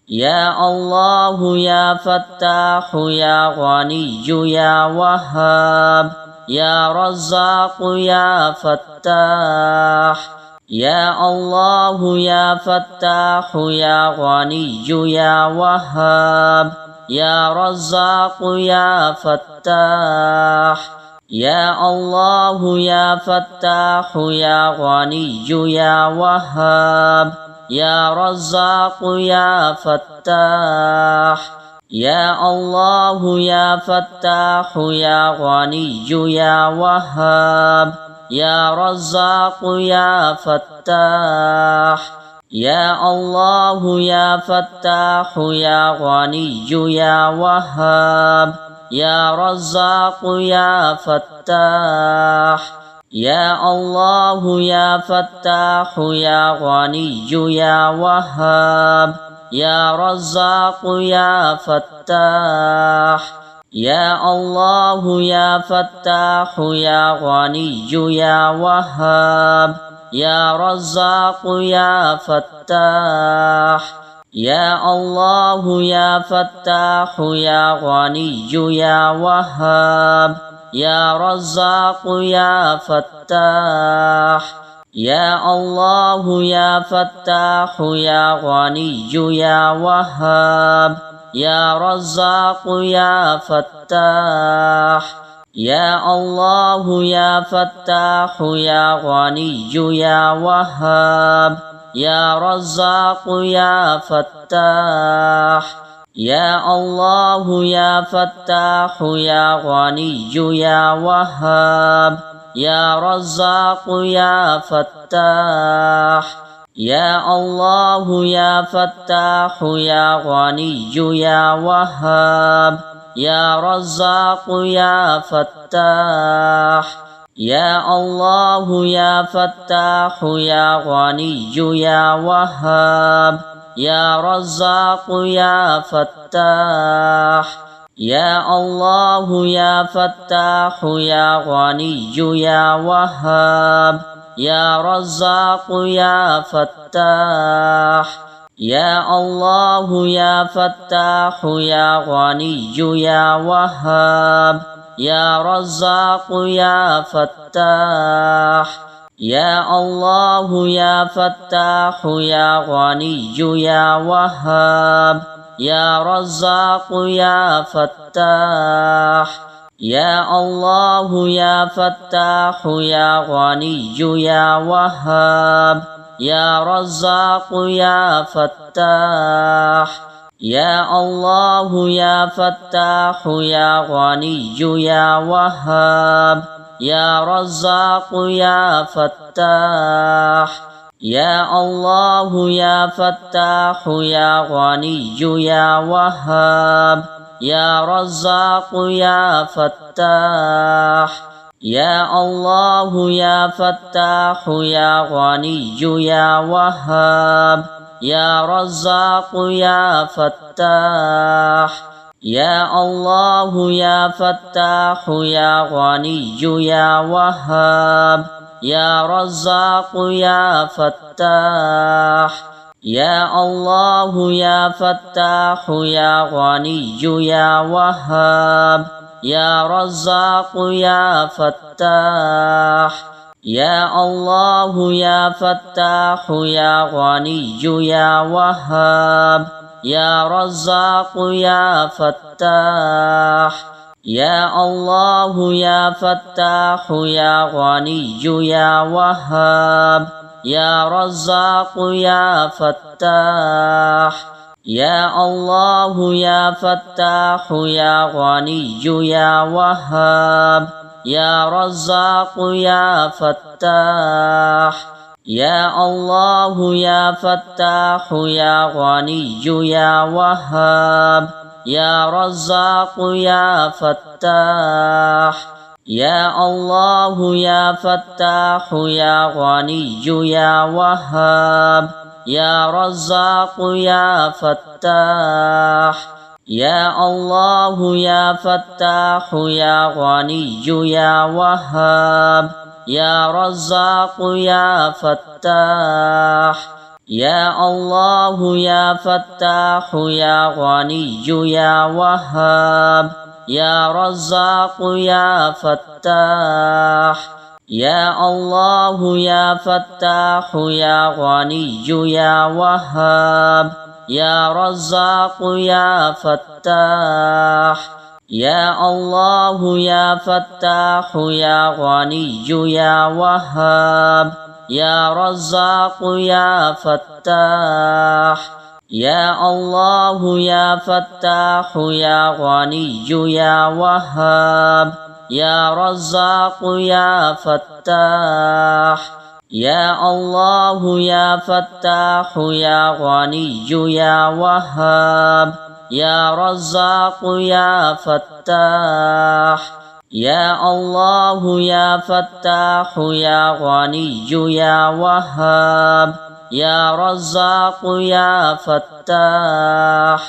يا الله يا فتاح يا غني يا وهاب يا رزاق يا فتاح يا الله يا فتاح يا غني يا وهاب يا رزاق يا فتاح يا الله يا فتاح يا غني يا وهاب يا رزاق يا فتاح يا الله يا فتاح يا غني يا وهاب يا رزاق يا فتاح يا الله يا فتاح يا غني يا وهاب يا رزاق يا فتاح يا الله يا فتاح يا غني يا وهاب يا رزاق يا فتاح يا الله يا فتاح يا غني يا وهاب يا رزاق يا فتاح يا الله يا فتاح يا غني يا وهاب يا رزاق يا فتاح يا الله يا فتاح يا غني يا وهاب يا رزاق يا فتاح يا الله يا فتاح يا غني يا وهاب يا رزاق يا فتاح يا الله يا فتاح يا غني يا وهاب يا رزاق يا فتاح يا الله يا فتاح يا غني يا وهاب يا رزاق يا فتاح يا الله يا فتاح يا غني يا وهاب يا رزاق يا فتاح يا الله يا فتاح يا غني يا وهاب يا رزاق يا فتاح يا الله يا فتاح يا غني يا وهاب يا رزاق يا فتاح يا الله يا فتاح يا غني يا وهاب يا رزاق يا فتاح يا الله يا فتاح يا غني يا وهاب يا رزاق يا فتاح يا الله يا فتاح يا غني يا وهاب يا رزاق يا فتاح يا الله يا فتاح يا غني يا وهاب يا رزاق يا فتاح يا الله يا فتاح يا غني يا وهاب يا رزاق يا فتاح يا الله يا فتاح يا غني يا وهاب يا رزاق يا فتاح يا الله يا فتاح يا غني يا وهاب يا رزاق يا فتاح يا الله يا فتاح يا غني يا وهاب يا رزاق يا فتاح يا الله يا فتاح يا غني يا وهاب يا رزاق يا فتاح يا الله يا فتاح يا غني يا وهاب يا رزاق يا فتاح يا الله يا فتاح يا غني يا وهاب يا رزاق يا فتاح يا الله يا فتاح يا غني يا وهاب يا رزاق يا فتاح يا الله يا فتاح يا غني يا وهاب يا رزاق يا فتاح يا الله يا فتاح يا غني يا وهاب يا رزاق يا فتاح يا الله يا فتاح يا غني يا وهاب يا رزاق يا فتاح يا الله يا فتاح يا غني يا وهاب يا رزاق يا فتاح يا الله يا فتاح يا غني يا وهاب يا رزاق يا فتاح يا الله يا فتاح يا غني يا وهاب يا رزاق يا فتاح يا الله يا فتاح يا غني يا وهاب يا رزاق يا فتاح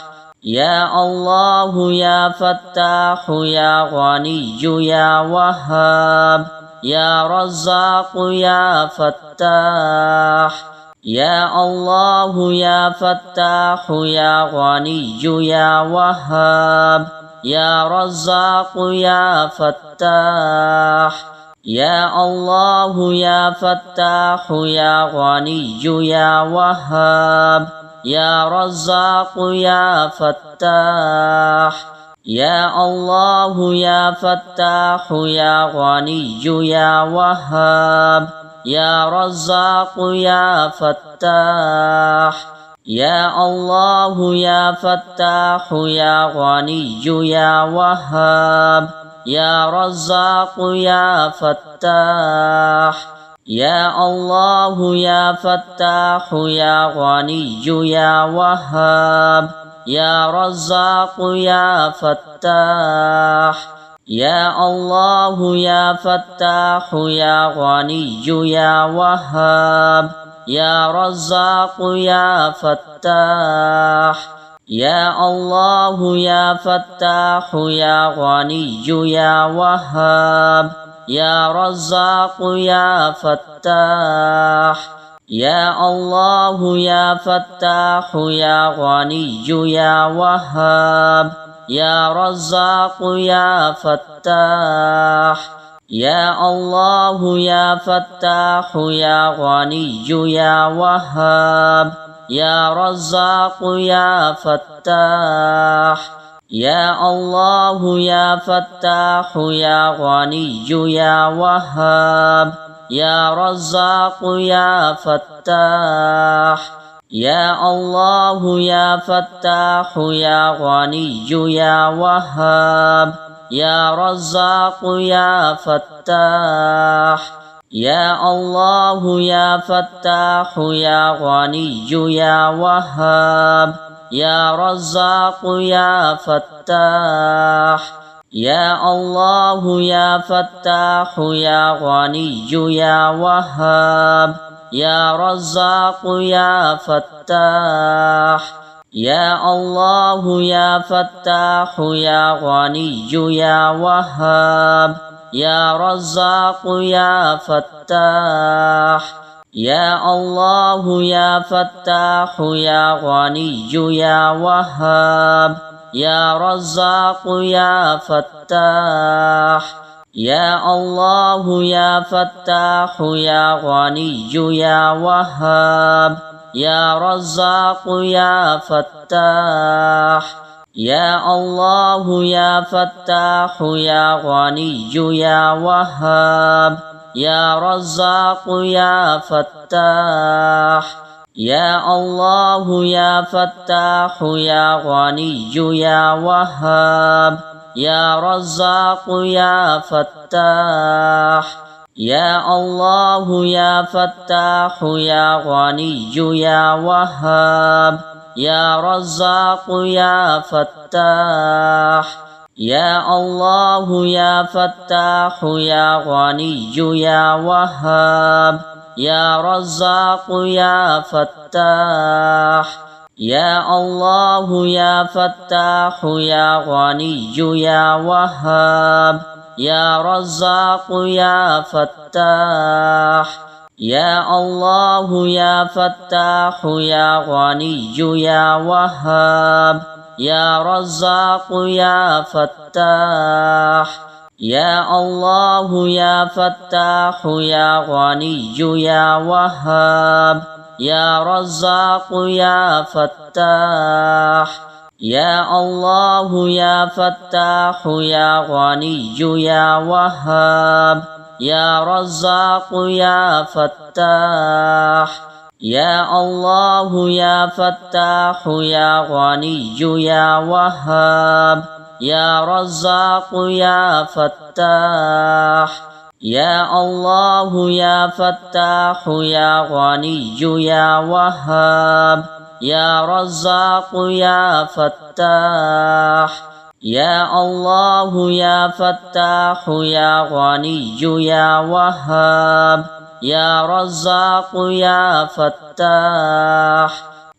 يا الله يا فتاح يا غني يا وهاب يا رزاق يا فتاح يا الله يا فتاح يا غني يا وهاب يا رزاق يا فتاح يا الله يا فتاح يا غني يا وهاب يا رزاق يا فتاح يا الله يا فتاح يا غني يا وهاب يا رزاق يا فتاح يا الله يا فتاح يا غني يا وهاب يا رزاق يا فتاح يا الله يا فتاح يا غني يا وهاب يا رزاق يا فتاح يا الله يا فتاح يا غني يا وهاب يا رزاق يا فتاح يا الله يا فتاح يا غني يا وهاب يا رزاق يا فتاح يا الله يا فتاح يا غني يا وهاب يا رزاق يا فتاح يا الله يا فتاح يا غني يا وهاب يا رزاق يا فتاح يا الله يا فتاح يا غني يا وهاب يا رزاق يا فتاح يا الله يا فتاح يا غني يا وهاب يا رزاق يا فتاح يا الله يا فتاح يا غني يا وهاب يا رزاق يا فتاح يا الله يا فتاح يا غني يا وهاب يا رزاق يا فتاح يا الله يا فتاح يا غني يا وهاب يا رزاق يا فتاح يا الله يا فتاح يا غني يا وهاب يا رزاق يا فتاح يا الله يا فتاح يا غني يا وهاب يا رزاق يا فتاح يا الله يا فتاح يا غني يا وهاب يا رزاق يا فتاح يا الله يا فتاح يا غني يا وهاب يا رزاق يا فتاح يا الله يا فتاح يا غني يا وهاب يا رزاق يا فتاح يا الله يا فتاح يا غني يا وهاب يا رزاق يا فتاح يا الله يا فتاح يا غني يا وهاب يا رزاق يا فتاح يا الله يا فتاح يا غني يا وهاب يا رزاق يا فتاح يا الله يا فتاح يا غني يا وهاب يا رزاق يا فتاح يا الله يا فتاح يا غني يا وهاب يا رزاق يا فتاح يا الله يا فتاح يا غني يا وهاب يا رزاق يا فتاح يا الله يا فتاح يا غني يا وهاب يا رزاق يا فتاح يا الله يا فتاح يا غني يا وهاب يا رزاق يا فتاح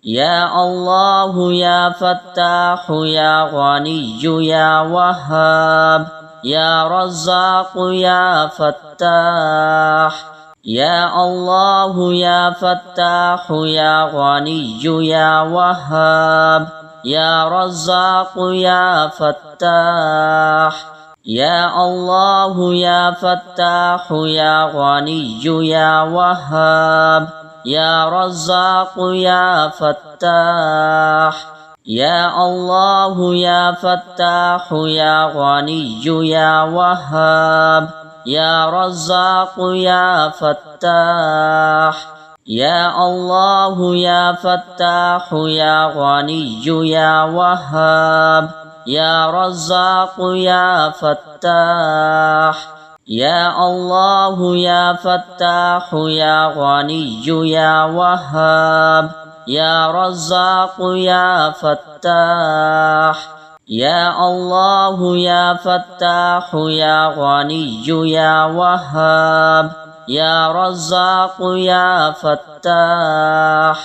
يا الله يا فتاح يا غني يا وهاب يا رزاق يا فتاح يا الله يا فتاح يا غني يا وهاب يا رزاق يا فتاح يا الله يا فتاح يا غني يا وهاب يا رزاق يا فتاح يا الله يا فتاح يا غني يا وهاب يا رزاق يا فتاح يا الله يا فتاح يا غني يا وهاب يا رزاق يا فتاح يا الله يا فتاح يا غني يا وهاب يا رزاق يا فتاح يا الله يا فتاح يا غني يا وهاب يا رزاق يا فتاح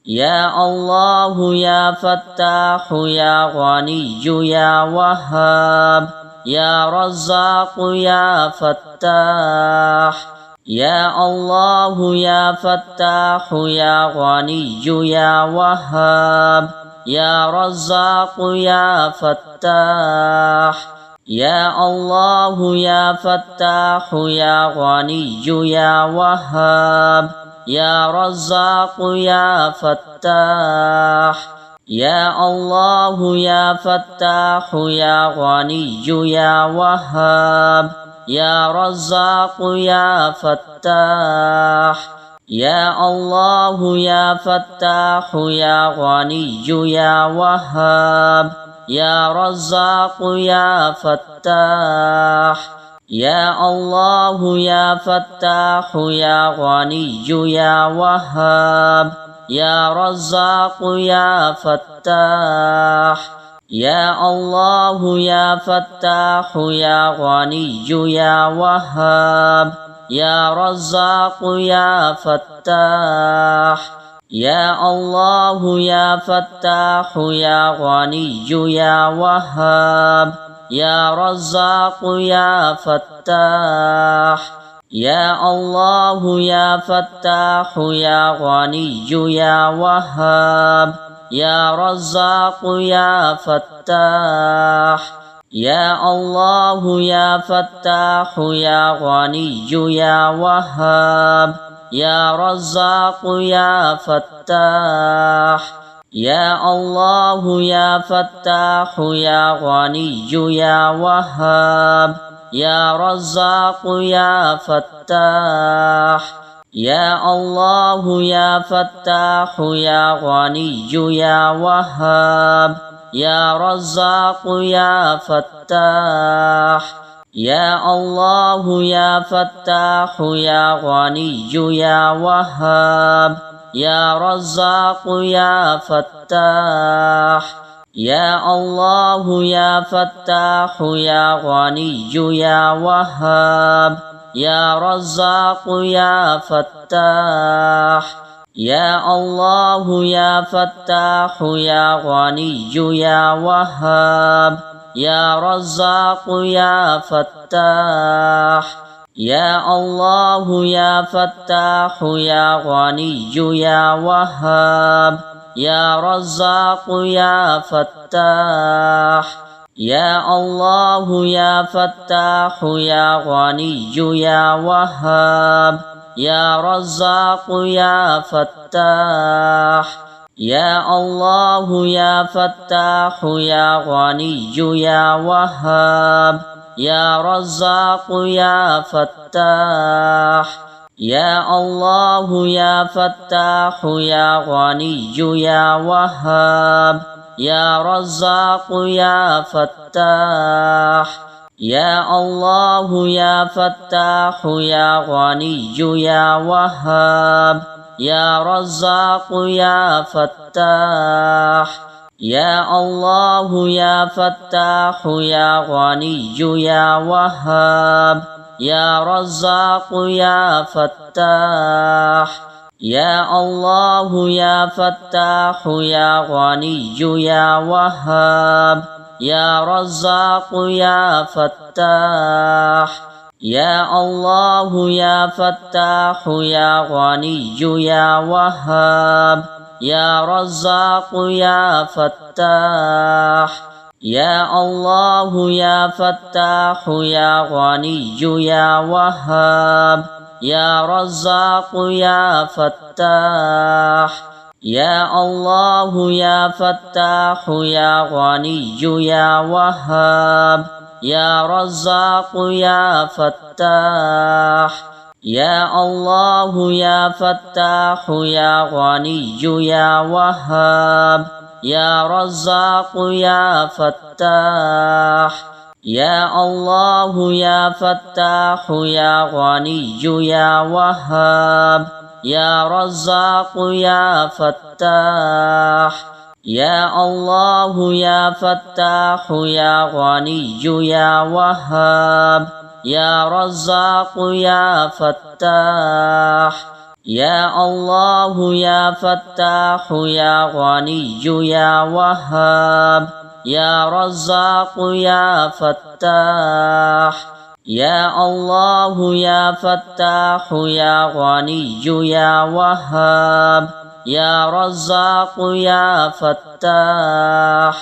يا الله يا فتاح يا غني يا وهاب يا رزاق يا فتاح يا الله يا فتاح يا غني يا وهاب يا رزاق يا فتاح يا الله يا فتاح يا غني يا وهاب يا رزاق يا فتاح يا الله يا فتاح يا غني يا وهاب يا رزاق يا فتاح يا الله يا فتاح يا غني يا وهاب يا رزاق يا فتاح يا الله يا فتاح يا غني يا وهاب يا رزاق يا فتاح يا الله يا فتاح يا غني يا وهاب يا رزاق يا فتاح يا الله يا فتاح يا غني يا وهاب يا رزاق يا فتاح يا الله يا فتاح يا غني يا وهاب يا رزاق يا فتاح يا الله يا فتاح يا غني يا وهاب يا رزاق يا فتاح يا الله يا فتاح يا غني يا وهاب يا رزاق يا فتاح يا الله يا فتاح يا غني يا وهاب يا رزاق يا فتاح يا الله يا فتاح يا غني يا وهاب يا رزاق يا فتاح يا الله يا فتاح يا غني يا وهاب يا رزاق يا فتاح يا الله يا فتاح يا غني يا وهاب يا رزاق يا فتاح يا الله يا فتاح يا غني يا وهاب يا رزاق يا فتاح يا الله يا فتاح يا غني يا وهاب يا رزاق يا فتاح يا الله يا فتاح يا غني يا وهاب يا رزاق يا فتاح يا الله يا فتاح يا غني يا وهاب يا رزاق يا فتاح يا الله يا فتاح يا غني يا وهاب يا رزاق يا فتاح يا الله يا فتاح يا غني يا وهاب يا رزاق يا فتاح يا الله يا فتاح يا غني يا وهاب يا رزاق يا فتاح يا الله يا فتاح يا غني يا وهاب يا رزاق يا فتاح يا الله يا فتاح يا غني يا وهاب يا رزاق يا فتاح يا الله يا فتاح يا غني يا وهاب يا رزاق يا فتاح يا الله يا فتاح يا غني يا وهاب يا رزاق يا فتاح يا الله يا فتاح يا غني يا وهاب يا رزاق يا فتاح يا الله يا فتاح يا غني يا وهاب يا رزاق يا فتاح يا الله يا فتاح يا غني يا وهاب يا رزاق يا فتاح يا الله يا فتاح يا غني يا وهاب يا رزاق يا فتاح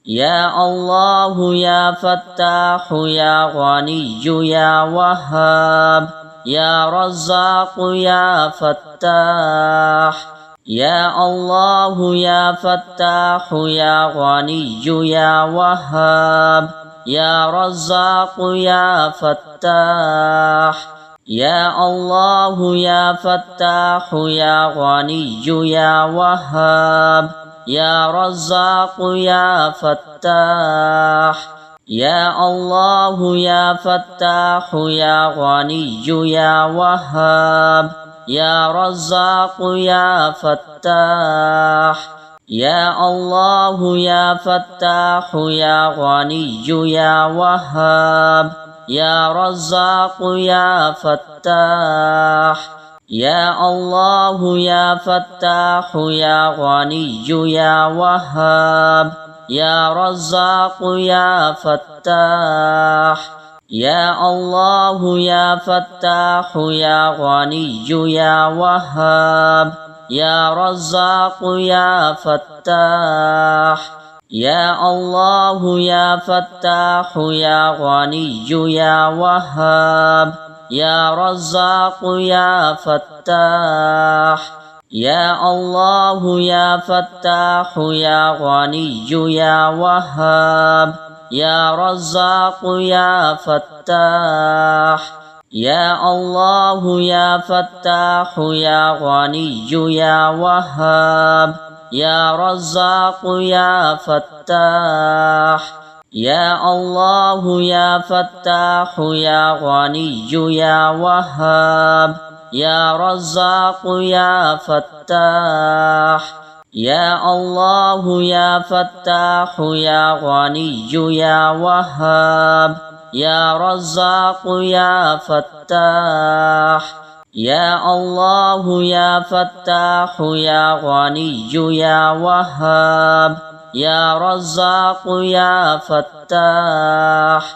يا الله يا فتاح يا غني يا وهاب يا رزاق يا فتاح يا الله يا فتاح يا غني يا وهاب يا رزاق يا فتاح يا الله يا فتاح يا غني يا وهاب يا رزاق يا فتاح يا الله يا فتاح يا غني يا وهاب يا رزاق يا فتاح يا الله يا فتاح يا غني يا وهاب يا رزاق يا فتاح يا الله يا فتاح يا غني يا وهاب يا رزاق يا فتاح يا الله يا فتاح يا غني يا وهاب يا رزاق يا فتاح يا الله يا فتاح يا غني يا وهاب يا رزاق يا فتاح يا الله يا فتاح يا غني يا وهاب يا رزاق يا فتاح يا الله يا فتاح يا غني يا وهاب يا رزاق يا فتاح يا الله يا فتاح يا غني يا وهاب يا رزاق يا فتاح يا الله يا فتاح يا غني يا وهاب يا رزاق يا فتاح يا الله يا فتاح يا غني يا وهاب يا رزاق يا فتاح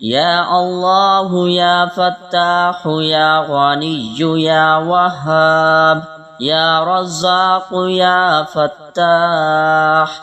يا الله يا فتاح يا غني يا وهاب يا رزاق يا فتاح